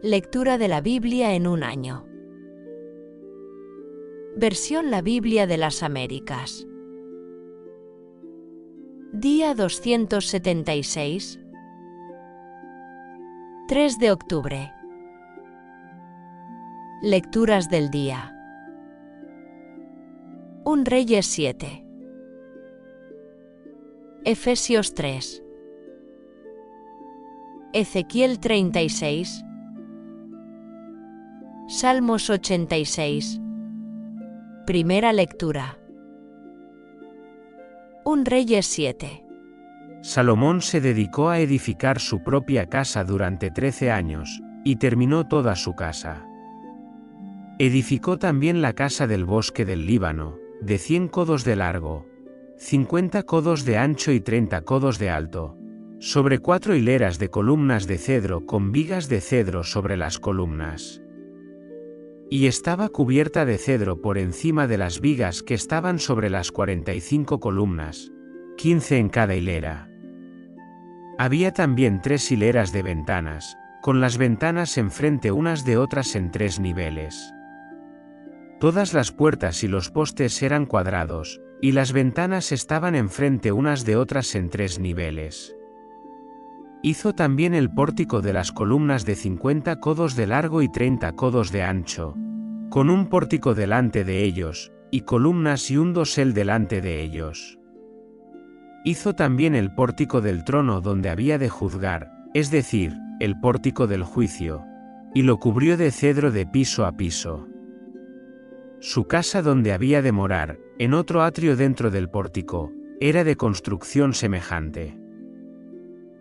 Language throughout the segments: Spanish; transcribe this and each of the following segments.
Lectura de la Biblia en un año. Versión La Biblia de las Américas. Día 276. 3 de octubre. Lecturas del día. 1 Reyes 7. Efesios 3. Ezequiel 36. Salmos 86. Primera lectura. 1 Reyes 7. Salomón se dedicó a edificar su propia casa durante 13 años, y terminó toda su casa. Edificó también la casa del bosque del Líbano, de 100 codos de largo, 50 codos de ancho y 30 codos de alto, sobre 4 hileras de columnas de cedro con vigas de cedro sobre las columnas. Y estaba cubierta de cedro por encima de las vigas que estaban sobre las 45 columnas, 15 en cada hilera. Había también 3 hileras de ventanas, con las ventanas enfrente unas de otras en 3 niveles. Todas las puertas y los postes eran cuadrados, y las ventanas estaban enfrente unas de otras en 3 niveles. Hizo también el pórtico de las columnas de 50 codos de largo y 30 codos de ancho, con un pórtico delante de ellos, y columnas y un dosel delante de ellos. Hizo también el pórtico del trono donde había de juzgar, es decir, el pórtico del juicio, y lo cubrió de cedro de piso a piso. Su casa donde había de morar, en otro atrio dentro del pórtico, era de construcción semejante.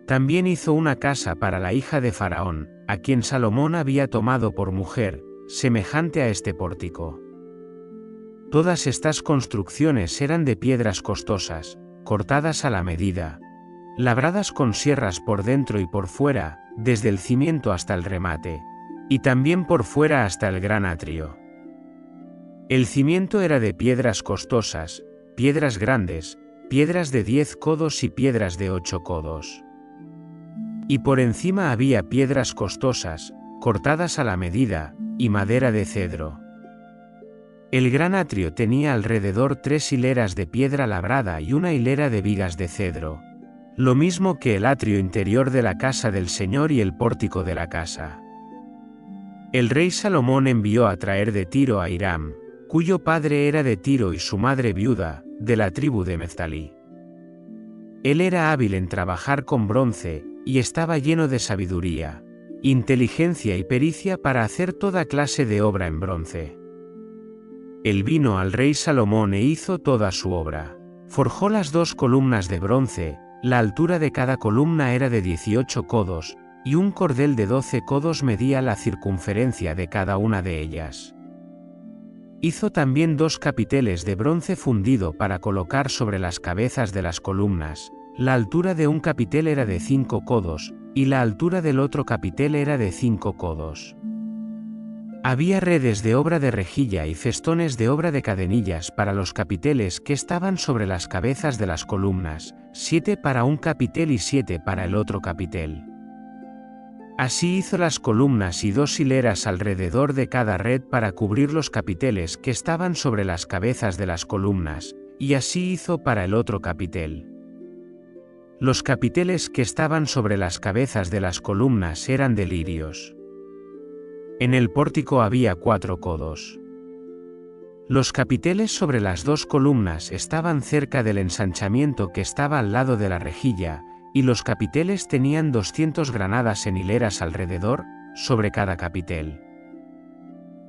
También hizo una casa para la hija de Faraón, a quien Salomón había tomado por mujer, semejante a este pórtico. Todas estas construcciones eran de piedras costosas, cortadas a la medida, labradas con sierras por dentro y por fuera, desde el cimiento hasta el remate, y también por fuera hasta el gran atrio. El cimiento era de piedras costosas, piedras grandes, piedras de 10 codos y piedras de 8 codos. Y por encima había piedras costosas, cortadas a la medida, y madera de cedro. El gran atrio tenía alrededor 3 hileras de piedra labrada y una hilera de vigas de cedro, lo mismo que el atrio interior de la casa del Señor y el pórtico de la casa. El rey Salomón envió a traer de Tiro a Hiram, cuyo padre era de Tiro y su madre viuda, de la tribu de Neftalí. Él era hábil en trabajar con bronce, y estaba lleno de sabiduría, inteligencia y pericia para hacer toda clase de obra en bronce. Él vino al rey Salomón e hizo toda su obra. Forjó las 2 columnas de bronce, la altura de cada columna era de 18 codos, y un cordel de 12 codos medía la circunferencia de cada una de ellas. Hizo también 2 capiteles de bronce fundido para colocar sobre las cabezas de las columnas. La altura de un capitel era de 5 codos, y la altura del otro capitel era de 5 codos. Había redes de obra de rejilla y festones de obra de cadenillas para los capiteles que estaban sobre las cabezas de las columnas, 7 para un capitel y 7 para el otro capitel. Así hizo las columnas y 2 hileras alrededor de cada red para cubrir los capiteles que estaban sobre las cabezas de las columnas, y así hizo para el otro capitel. Los capiteles que estaban sobre las cabezas de las columnas eran de lirios. En el pórtico había 4 codos. Los capiteles sobre las 2 columnas estaban cerca del ensanchamiento que estaba al lado de la rejilla, y los capiteles tenían 200 granadas en hileras alrededor, sobre cada capitel.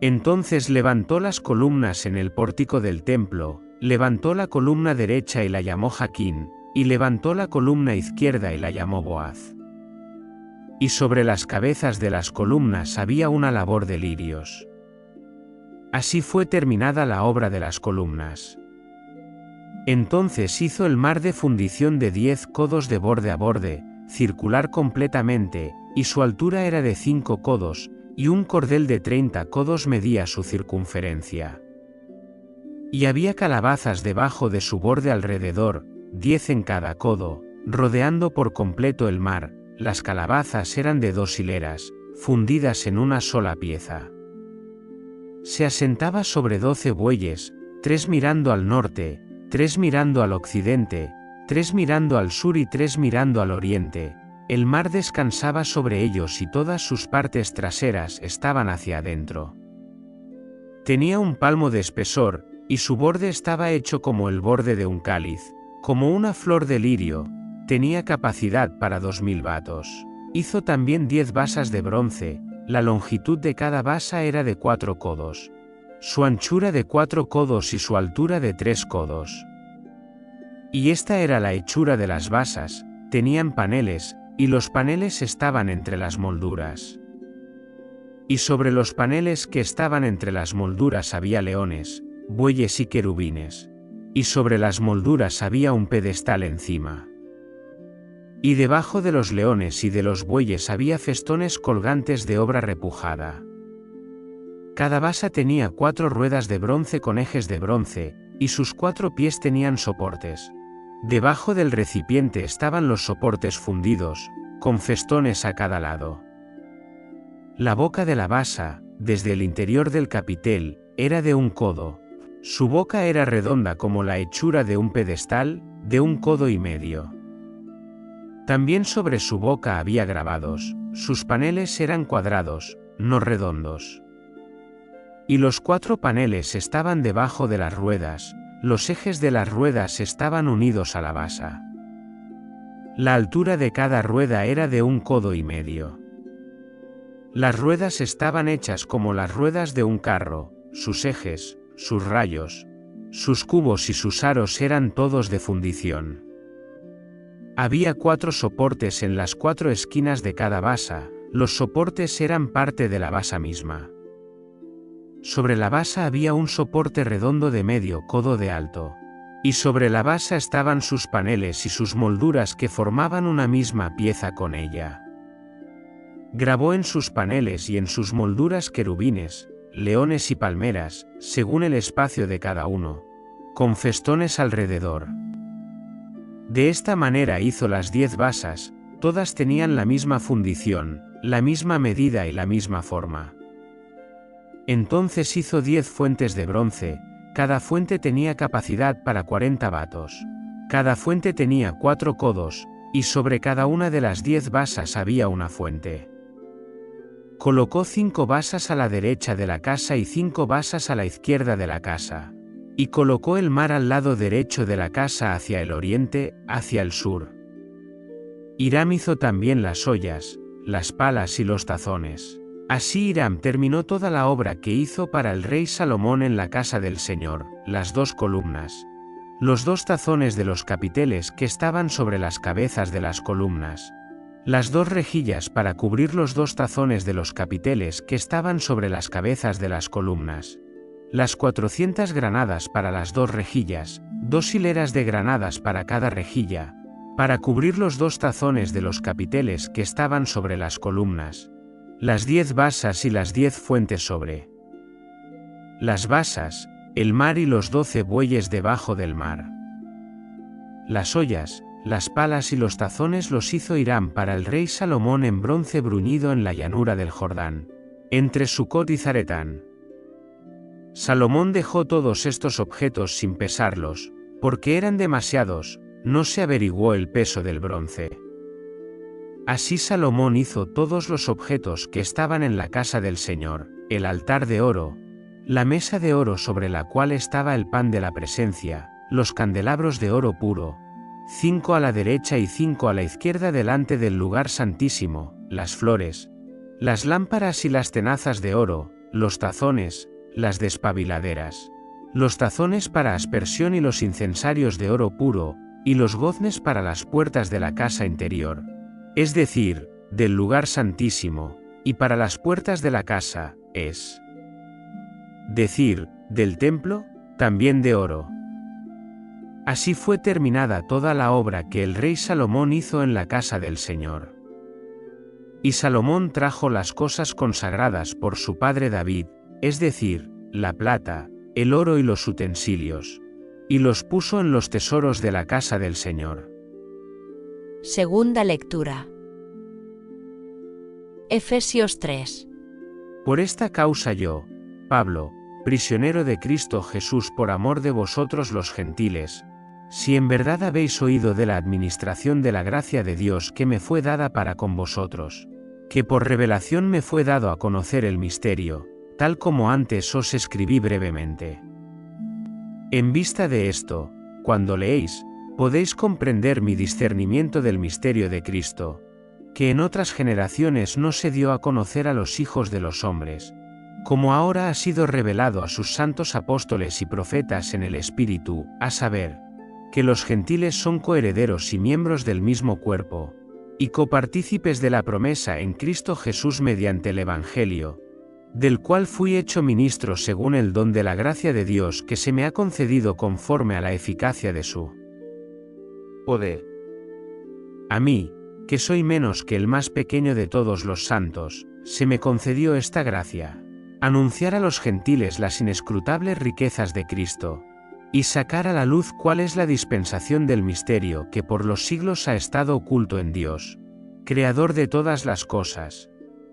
Entonces levantó las columnas en el pórtico del templo, levantó la columna derecha y la llamó Jaquín, y levantó la columna izquierda y la llamó Boaz. Y sobre las cabezas de las columnas había una labor de lirios. Así fue terminada la obra de las columnas. Entonces hizo el mar de fundición de 10 codos de borde a borde, circular completamente, y su altura era de 5 codos, y un cordel de 30 codos medía su circunferencia. Y había calabazas debajo de su borde alrededor, 10 en cada codo, rodeando por completo el mar. Las calabazas eran de 2 hileras, fundidas en una sola pieza. Se asentaba sobre 12 bueyes, 3 mirando al norte, 3 mirando al occidente, 3 mirando al sur y 3 mirando al oriente. El mar descansaba sobre ellos y todas sus partes traseras estaban hacia adentro. Tenía un palmo de espesor, y su borde estaba hecho como el borde de un cáliz, como una flor de lirio. Tenía capacidad para 2000 batos. Hizo también 10 basas de bronce, la longitud de cada basa era de 4 codos, su anchura de 4 codos y su altura de 3 codos. Y esta era la hechura de las basas, tenían paneles, y los paneles estaban entre las molduras. Y sobre los paneles que estaban entre las molduras había leones, bueyes y querubines. Y sobre las molduras había un pedestal encima. Y debajo de los leones y de los bueyes había festones colgantes de obra repujada. Cada basa tenía 4 ruedas de bronce con ejes de bronce, y sus 4 pies tenían soportes. Debajo del recipiente estaban los soportes fundidos, con festones a cada lado. La boca de la basa, desde el interior del capitel, era de 1 codo. Su boca era redonda como la hechura de un pedestal, de 1 codo y medio. También sobre su boca había grabados, sus paneles eran cuadrados, no redondos. Y los 4 paneles estaban debajo de las ruedas, los ejes de las ruedas estaban unidos a la basa. La altura de cada rueda era de 1 codo y medio. Las ruedas estaban hechas como las ruedas de un carro, sus ejes, sus rayos, sus cubos y sus aros eran todos de fundición. Había 4 soportes en las 4 esquinas de cada basa, los soportes eran parte de la basa misma. Sobre la basa había un soporte redondo de medio codo de alto, y sobre la basa estaban sus paneles y sus molduras que formaban una misma pieza con ella. Grabó en sus paneles y en sus molduras querubines, leones y palmeras, según el espacio de cada uno, con festones alrededor. De esta manera hizo las 10 basas, todas tenían la misma fundición, la misma medida y la misma forma. Entonces hizo 10 fuentes de bronce, cada fuente tenía capacidad para 40 batos. Cada fuente tenía 4 codos, y sobre cada una de las 10 basas había una fuente. Colocó 5 basas a la derecha de la casa y 5 basas a la izquierda de la casa. Y colocó el mar al lado derecho de la casa hacia el oriente, hacia el sur. Hiram hizo también las ollas, las palas y los tazones. Así Hiram terminó toda la obra que hizo para el rey Salomón en la casa del Señor, las 2 columnas, los 2 tazones de los capiteles que estaban sobre las cabezas de las columnas, las 2 rejillas para cubrir los 2 tazones de los capiteles que estaban sobre las cabezas de las columnas, las 400 granadas para las 2 rejillas, 2 hileras de granadas para cada rejilla, para cubrir los 2 tazones de los capiteles que estaban sobre las columnas, las 10 basas y las 10 fuentes sobre las basas, el mar y los 12 bueyes debajo del mar. Las ollas, las palas y los tazones los hizo Hiram para el rey Salomón en bronce bruñido en la llanura del Jordán, entre Sucot y Zaretán. Salomón dejó todos estos objetos sin pesarlos, porque eran demasiados, no se averiguó el peso del bronce. Así Salomón hizo todos los objetos que estaban en la casa del Señor, el altar de oro, la mesa de oro sobre la cual estaba el pan de la presencia, los candelabros de oro puro, 5 a la derecha y 5 a la izquierda delante del lugar santísimo, las flores, las lámparas y las tenazas de oro, los tazones, las despabiladeras, los tazones para aspersión y los incensarios de oro puro, y los goznes para las puertas de la casa interior, es decir, del lugar santísimo, y para las puertas de la casa, es decir, del templo, también de oro. Así fue terminada toda la obra que el rey Salomón hizo en la casa del Señor. Y Salomón trajo las cosas consagradas por su padre David, es decir, la plata, el oro y los utensilios, y los puso en los tesoros de la casa del Señor. Segunda lectura. Efesios 3. Por esta causa yo, Pablo, prisionero de Cristo Jesús por amor de vosotros los gentiles, si en verdad habéis oído de la administración de la gracia de Dios que me fue dada para con vosotros, que por revelación me fue dado a conocer el misterio, tal como antes os escribí brevemente. En vista de esto, cuando leéis, podéis comprender mi discernimiento del misterio de Cristo, que en otras generaciones no se dio a conocer a los hijos de los hombres, como ahora ha sido revelado a sus santos apóstoles y profetas en el Espíritu, a saber, que los gentiles son coherederos y miembros del mismo cuerpo, y copartícipes de la promesa en Cristo Jesús mediante el Evangelio, del cual fui hecho ministro según el don de la gracia de Dios que se me ha concedido conforme a la eficacia de su poder. A mí, que soy menos que el más pequeño de todos los santos, se me concedió esta gracia: anunciar a los gentiles las inescrutables riquezas de Cristo, y sacar a la luz cuál es la dispensación del misterio que por los siglos ha estado oculto en Dios, creador de todas las cosas,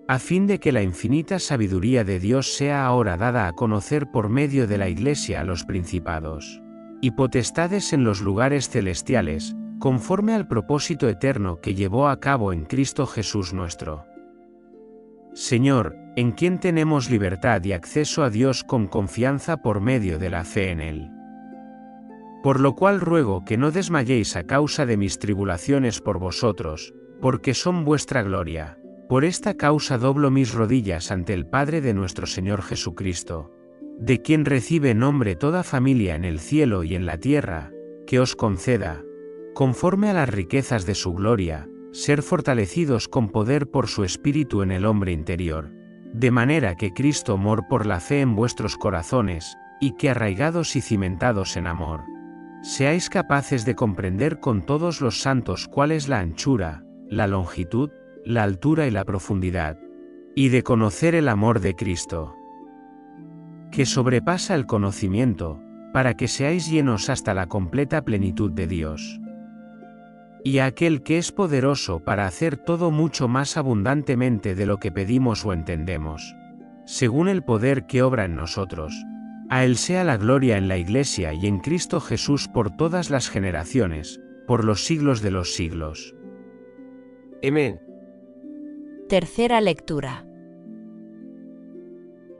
a fin de que la infinita sabiduría de Dios sea ahora dada a conocer por medio de la Iglesia a los principados y potestades en los lugares celestiales, conforme al propósito eterno que llevó a cabo en Cristo Jesús nuestro Señor, en quien tenemos libertad y acceso a Dios con confianza por medio de la fe en Él. Por lo cual ruego que no desmayéis a causa de mis tribulaciones por vosotros, porque son vuestra gloria. Por esta causa doblo mis rodillas ante el Padre de nuestro Señor Jesucristo, de quien recibe nombre toda familia en el cielo y en la tierra, que os conceda, conforme a las riquezas de su gloria, ser fortalecidos con poder por su Espíritu en el hombre interior, de manera que Cristo mor por la fe en vuestros corazones, y que arraigados y cimentados en amor, seáis capaces de comprender con todos los santos cuál es la anchura, la longitud, la altura y la profundidad, y de conocer el amor de Cristo, que sobrepasa el conocimiento, para que seáis llenos hasta la completa plenitud de Dios. Y a aquel que es poderoso para hacer todo mucho más abundantemente de lo que pedimos o entendemos, según el poder que obra en nosotros, a Él sea la gloria en la Iglesia y en Cristo Jesús por todas las generaciones, por los siglos de los siglos. Amén. Tercera lectura.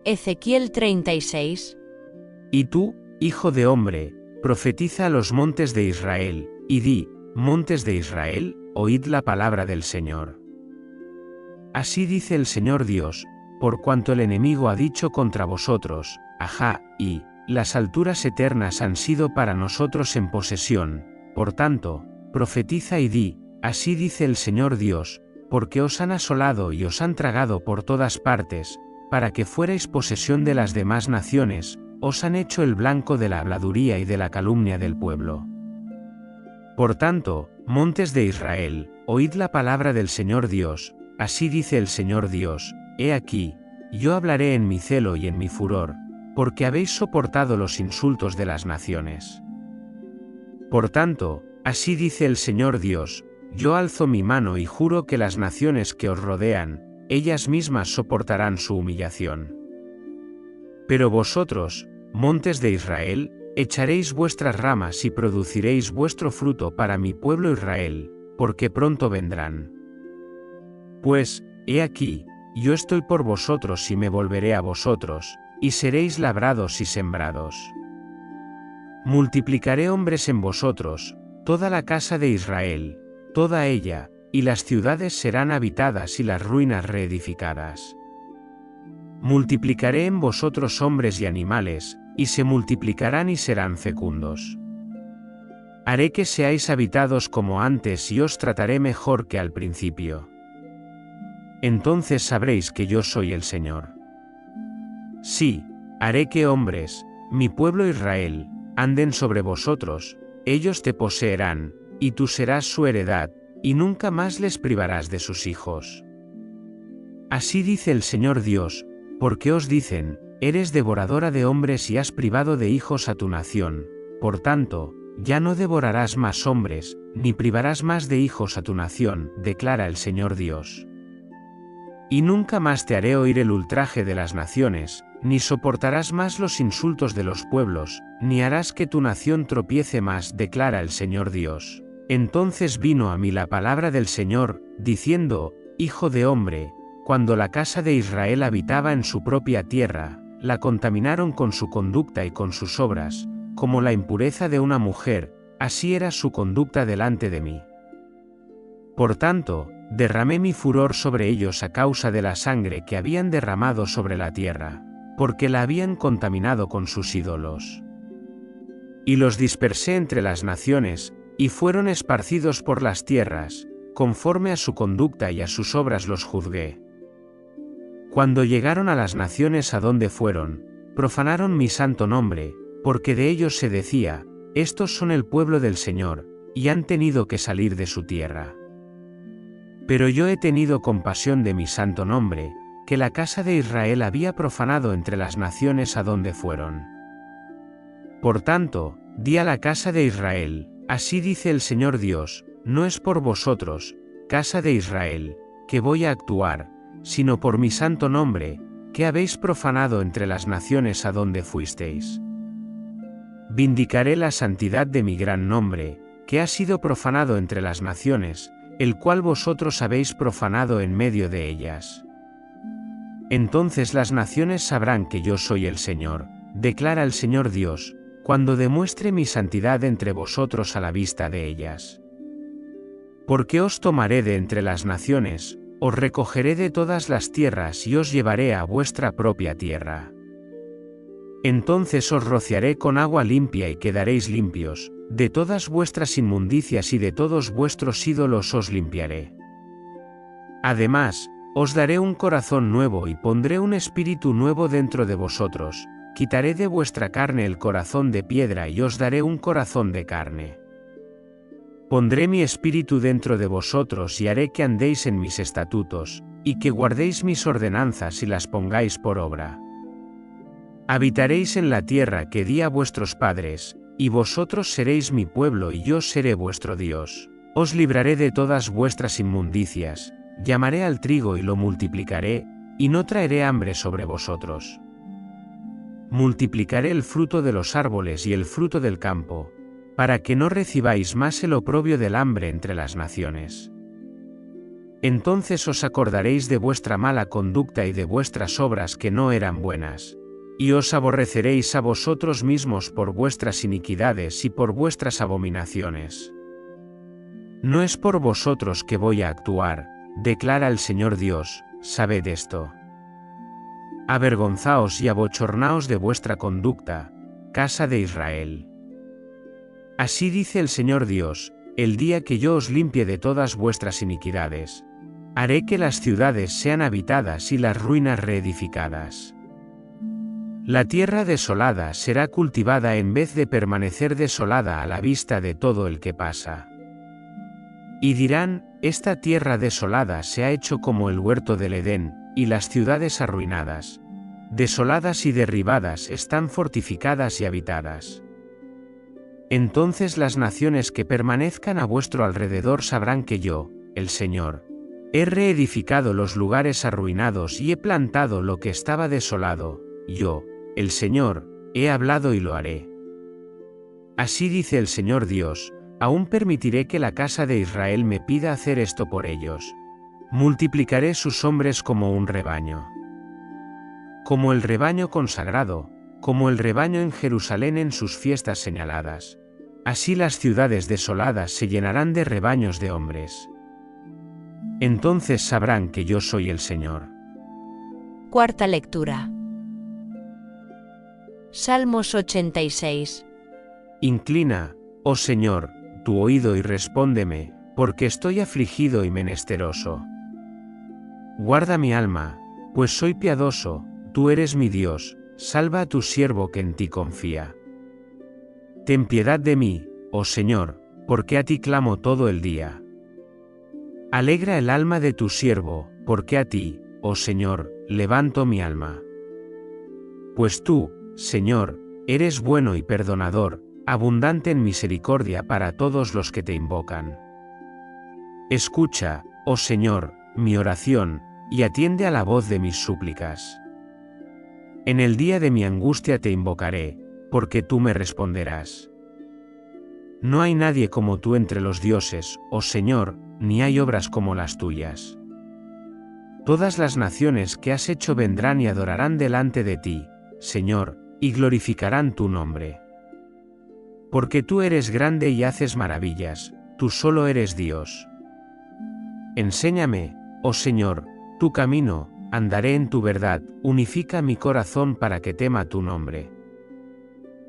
Ezequiel 36. Y tú, hijo de hombre, profetiza a los montes de Israel, y di: montes de Israel, oíd la palabra del Señor. Así dice el Señor Dios, por cuanto el enemigo ha dicho contra vosotros: ajá, y las alturas eternas han sido para nosotros en posesión, por tanto, profetiza y di: así dice el Señor Dios, porque os han asolado y os han tragado por todas partes, para que fuerais posesión de las demás naciones, os han hecho el blanco de la habladuría y de la calumnia del pueblo. Por tanto, montes de Israel, oíd la palabra del Señor Dios, así dice el Señor Dios: he aquí, yo hablaré en mi celo y en mi furor, porque habéis soportado los insultos de las naciones. Por tanto, así dice el Señor Dios: yo alzo mi mano y juro que las naciones que os rodean, ellas mismas soportarán su humillación. Pero vosotros, montes de Israel, echaréis vuestras ramas y produciréis vuestro fruto para mi pueblo Israel, porque pronto vendrán. Pues, he aquí, yo estoy por vosotros y me volveré a vosotros, y seréis labrados y sembrados. Multiplicaré hombres en vosotros, toda la casa de Israel, toda ella, y las ciudades serán habitadas y las ruinas reedificadas. Multiplicaré en vosotros hombres y animales, y se multiplicarán y serán fecundos. Haré que seáis habitados como antes y os trataré mejor que al principio. Entonces sabréis que yo soy el Señor. Sí, haré que hombres, mi pueblo Israel, anden sobre vosotros, ellos te poseerán, y tú serás su heredad, y nunca más les privarás de sus hijos. Así dice el Señor Dios, porque os dicen: eres devoradora de hombres y has privado de hijos a tu nación, por tanto, ya no devorarás más hombres, ni privarás más de hijos a tu nación, declara el Señor Dios. y nunca más te haré oír el ultraje de las naciones, ni soportarás más los insultos de los pueblos, ni harás que tu nación tropiece más, declara el Señor Dios. Entonces vino a mí la palabra del Señor, diciendo: Hijo de hombre, cuando la casa de Israel habitaba en su propia tierra, la contaminaron con su conducta y con sus obras, como la impureza de una mujer, así era su conducta delante de mí. Por tanto, derramé mi furor sobre ellos a causa de la sangre que habían derramado sobre la tierra, porque la habían contaminado con sus ídolos. Y los dispersé entre las naciones, y fueron esparcidos por las tierras, conforme a su conducta y a sus obras los juzgué. Cuando llegaron a las naciones a donde fueron, profanaron mi santo nombre, porque de ellos se decía: estos son el pueblo del Señor, y han tenido que salir de su tierra. Pero yo he tenido compasión de mi santo nombre, que la casa de Israel había profanado entre las naciones a donde fueron. Por tanto, di a la casa de Israel: así dice el Señor Dios, no es por vosotros, casa de Israel, que voy a actuar, sino por mi santo nombre, que habéis profanado entre las naciones a donde fuisteis. Vindicaré la santidad de mi gran nombre, que ha sido profanado entre las naciones, el cual vosotros habéis profanado en medio de ellas. Entonces las naciones sabrán que yo soy el Señor, declara el Señor Dios, cuando demuestre mi santidad entre vosotros a la vista de ellas. Porque os tomaré de entre las naciones, os recogeré de todas las tierras y os llevaré a vuestra propia tierra. Entonces os rociaré con agua limpia y quedaréis limpios, de todas vuestras inmundicias y de todos vuestros ídolos os limpiaré. Además, os daré un corazón nuevo y pondré un espíritu nuevo dentro de vosotros, quitaré de vuestra carne el corazón de piedra y os daré un corazón de carne. Pondré mi espíritu dentro de vosotros y haré que andéis en mis estatutos, y que guardéis mis ordenanzas y las pongáis por obra. Habitaréis en la tierra que di a vuestros padres, y vosotros seréis mi pueblo y yo seré vuestro Dios. Os libraré de todas vuestras inmundicias, llamaré al trigo y lo multiplicaré, y no traeré hambre sobre vosotros. Multiplicaré el fruto de los árboles y el fruto del campo, para que no recibáis más el oprobio del hambre entre las naciones. Entonces os acordaréis de vuestra mala conducta y de vuestras obras que no eran buenas, y os aborreceréis a vosotros mismos por vuestras iniquidades y por vuestras abominaciones. No es por vosotros que voy a actuar, declara el Señor Dios, sabed esto. Avergonzaos y abochornaos de vuestra conducta, casa de Israel. Así dice el Señor Dios, el día que yo os limpie de todas vuestras iniquidades, haré que las ciudades sean habitadas y las ruinas reedificadas. La tierra desolada será cultivada en vez de permanecer desolada a la vista de todo el que pasa. Y dirán: esta tierra desolada se ha hecho como el huerto del Edén, y las ciudades arruinadas, desoladas y derribadas están fortificadas y habitadas. Entonces las naciones que permanezcan a vuestro alrededor sabrán que yo, el Señor, he reedificado los lugares arruinados y he plantado lo que estaba desolado, yo, el Señor, he hablado y lo haré. Así dice el Señor Dios, aún permitiré que la casa de Israel me pida hacer esto por ellos. Multiplicaré sus hombres como un rebaño. Como el rebaño consagrado, como el rebaño en Jerusalén en sus fiestas señaladas. Así las ciudades desoladas se llenarán de rebaños de hombres. Entonces sabrán que yo soy el Señor. Cuarta lectura. Salmos 86. Inclina, oh Señor, tu oído y respóndeme, porque estoy afligido y menesteroso. Guarda mi alma, pues soy piadoso, tú eres mi Dios, salva a tu siervo que en ti confía. Ten piedad de mí, oh Señor, porque a ti clamo todo el día. Alegra el alma de tu siervo, porque a ti, oh Señor, levanto mi alma. Pues tú, Señor, eres bueno y perdonador, abundante en misericordia para todos los que te invocan. Escucha, oh Señor, mi oración, y atiende a la voz de mis súplicas. En el día de mi angustia te invocaré, porque tú me responderás. No hay nadie como tú entre los dioses, oh Señor, ni hay obras como las tuyas. Todas las naciones que has hecho vendrán y adorarán delante de ti, Señor, y glorificarán tu nombre. Porque tú eres grande y haces maravillas, tú solo eres Dios. Enséñame, oh Señor, tu camino, andaré en tu verdad, unifica mi corazón para que tema tu nombre.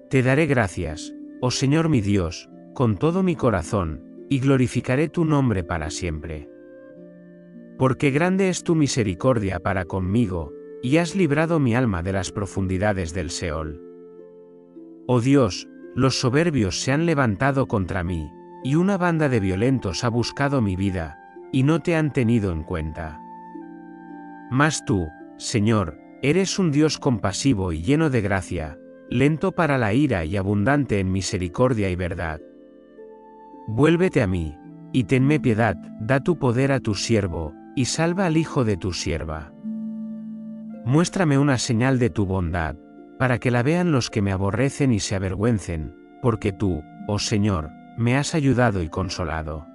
Te daré gracias, oh Señor mi Dios, con todo mi corazón, y glorificaré tu nombre para siempre. Porque grande es tu misericordia para conmigo, y has librado mi alma de las profundidades del Seol. Oh Dios, los soberbios se han levantado contra mí, y una banda de violentos ha buscado mi vida, y no te han tenido en cuenta. Mas tú, Señor, eres un Dios compasivo y lleno de gracia, lento para la ira y abundante en misericordia y verdad. Vuélvete a mí, y tenme piedad, da tu poder a tu siervo, y salva al hijo de tu sierva. Muéstrame una señal de tu bondad, para que la vean los que me aborrecen y se avergüencen, porque tú, oh Señor, me has ayudado y consolado.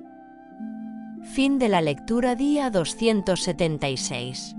Fin de la lectura día 276.